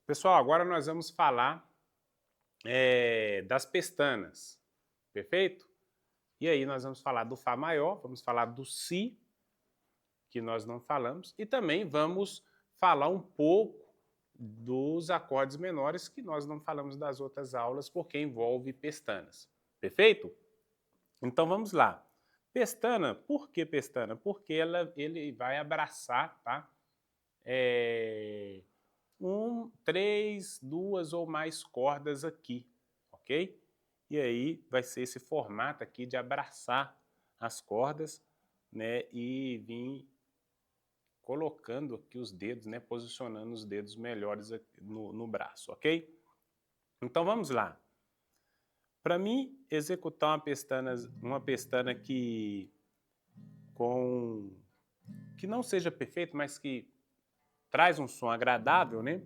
Pessoal, agora nós vamos falar das pestanas, perfeito? E aí nós vamos falar do Fá maior, vamos falar do Si, que nós não falamos, e também vamos falar um pouco dos acordes menores, que nós não falamos das outras aulas, porque envolve pestanas, perfeito? Então vamos lá. Pestana, por que pestana? Porque ele vai abraçar, tá? Três, duas ou mais cordas aqui, ok? E aí vai ser esse formato aqui de abraçar as cordas, né? E vir colocando aqui os dedos, né? Posicionando os dedos melhores no braço, ok? Então vamos lá. Para mim executar uma pestana que não seja perfeito, mas que traz um som agradável, né?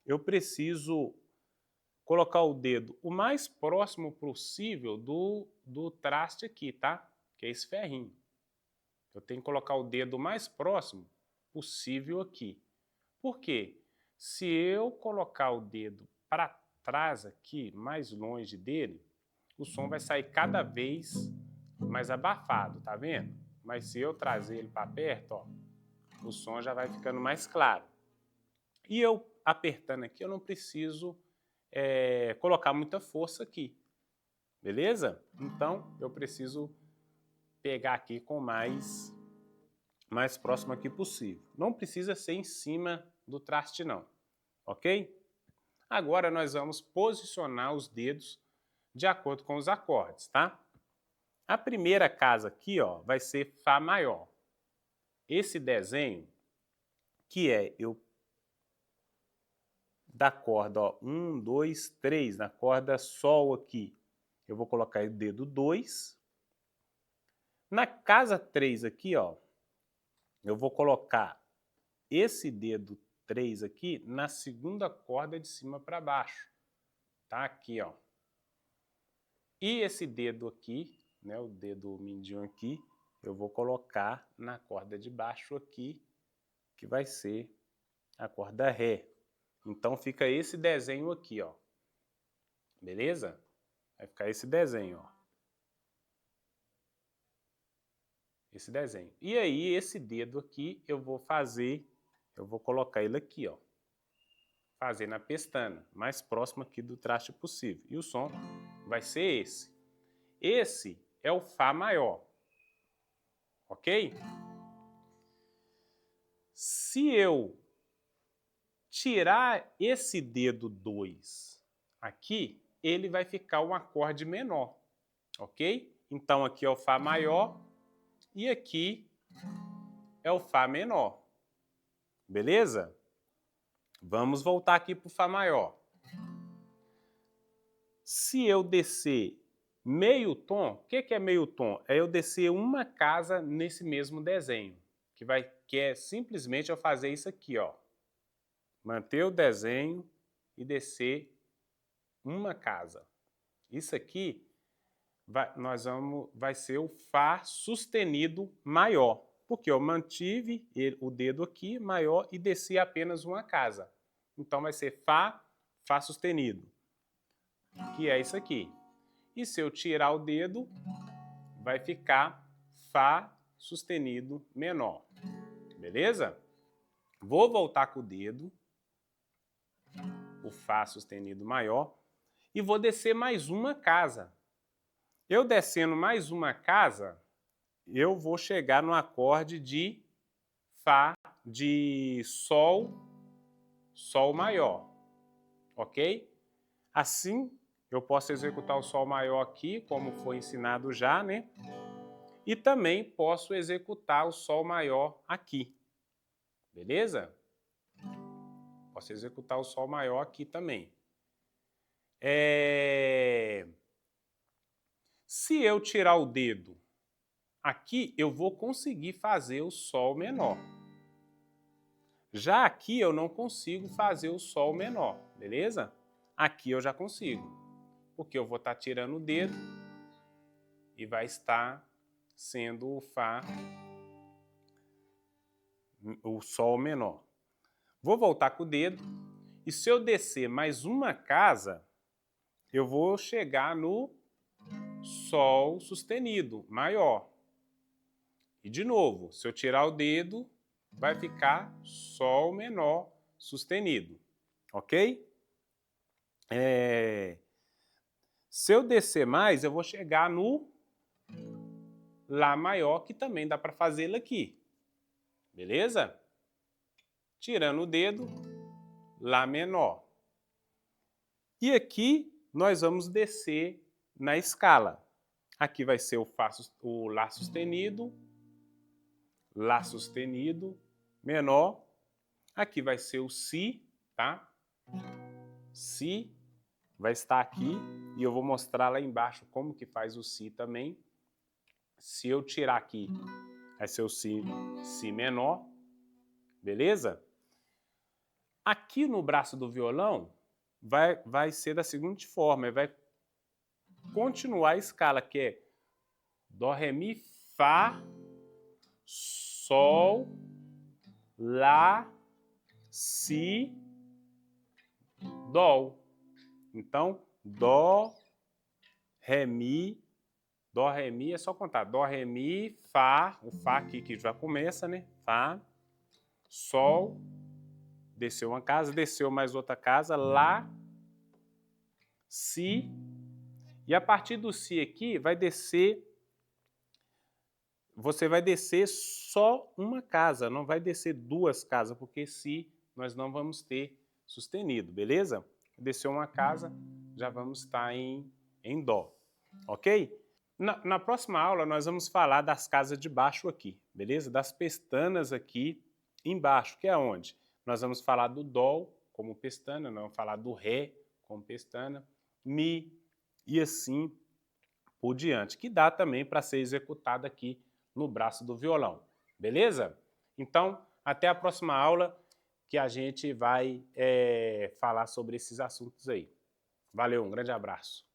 Eu preciso colocar o dedo o mais próximo possível do traste aqui, tá? Que é esse ferrinho. Eu tenho que colocar o dedo o mais próximo possível aqui. Por quê? Se eu colocar o dedo para trás aqui, mais longe dele, o som vai sair cada vez mais abafado, tá vendo? Mas se eu trazer ele para perto, ó, o som já vai ficando mais claro. E eu apertando aqui, eu não preciso colocar muita força aqui, beleza? Então, eu preciso pegar aqui com mais próximo aqui possível. Não precisa ser em cima do traste não, ok? Agora nós vamos posicionar os dedos de acordo com os acordes, tá? A primeira casa aqui, ó, vai ser Fá maior. Esse desenho, que é eu da corda, ó, 1, 2, 3, na corda Sol aqui, eu vou colocar o dedo 2. Na casa 3 aqui, ó, eu vou colocar esse dedo 3 aqui na segunda corda de cima para baixo. Tá aqui, ó. E esse dedo aqui, né, o dedo mindinho aqui, eu vou colocar na corda de baixo aqui, que vai ser a corda Ré. Então fica esse desenho aqui, ó. Beleza? Vai ficar esse desenho, ó. Esse desenho. E aí, esse dedo aqui, eu vou colocar ele aqui, ó. Fazer na pestana, mais próximo aqui do traste possível. E o som vai ser esse. Esse é o Fá maior, ok? Se eu tirar esse dedo 2 aqui, ele vai ficar um acorde menor, ok? Então aqui é o Fá maior e aqui é o Fá menor, beleza? Vamos voltar aqui para o Fá maior. Se eu descer meio tom, o que é meio tom? É eu descer uma casa nesse mesmo desenho, que é simplesmente eu fazer isso aqui, ó. Manter o desenho e descer uma casa. Isso aqui vai ser o Fá sustenido maior, porque eu mantive o dedo aqui maior e desci apenas uma casa. Então vai ser Fá, Fá sustenido, que é isso aqui. E se eu tirar o dedo, vai ficar Fá sustenido menor, beleza? Vou voltar com o dedo, o Fá sustenido maior, e vou descer mais uma casa. Eu descendo mais uma casa, eu vou chegar no acorde de Fá, de Sol, Sol maior, ok? Assim, eu posso executar o Sol maior aqui, como foi ensinado já, né? E também posso executar o Sol maior aqui, beleza? Posso executar o Sol maior aqui também. Se eu tirar o dedo aqui, eu vou conseguir fazer o Sol menor. Já aqui eu não consigo fazer o Sol menor, beleza? Aqui eu já consigo, porque eu vou estar tirando o dedo e vai estar sendo o Fá, o Sol menor. Vou voltar com o dedo E se eu descer mais uma casa, eu vou chegar no Sol sustenido, maior. E de novo, se eu tirar o dedo, vai ficar Sol menor sustenido, ok? Se eu descer mais, eu vou chegar no Lá maior, que também dá para fazê-lo aqui, beleza? Tirando o dedo, Lá menor. E aqui nós vamos descer na escala. Aqui vai ser o Lá sustenido, menor. Aqui vai ser o Si, tá? Si vai estar aqui e eu vou mostrar lá embaixo como que faz o Si também. Se eu tirar aqui, vai ser o Si menor, beleza? Aqui no braço do violão vai ser da seguinte forma, vai continuar a escala, que é Dó, Ré, Mi, Fá, Sol, Lá, Si, Dó. Então, Dó, Ré, Mi é só contar. Dó, Ré, Mi, Fá, o Fá aqui que já começa, né? Fá, Sol, desceu uma casa, desceu mais outra casa, Lá, Si, e a partir do Si aqui vai descer, você vai descer só uma casa, não vai descer duas casas, porque Si nós não vamos ter sustenido, beleza? Desceu uma casa, já vamos estar em Dó, ok? Na próxima aula nós vamos falar das casas de baixo aqui, beleza? Das pestanas aqui embaixo, que é onde? Nós vamos falar do Dó como pestana, nós vamos falar do Ré como pestana, Mi e assim por diante, que dá também para ser executado aqui no braço do violão, beleza? Então, até a próxima aula que a gente vai falar sobre esses assuntos aí. Valeu, um grande abraço.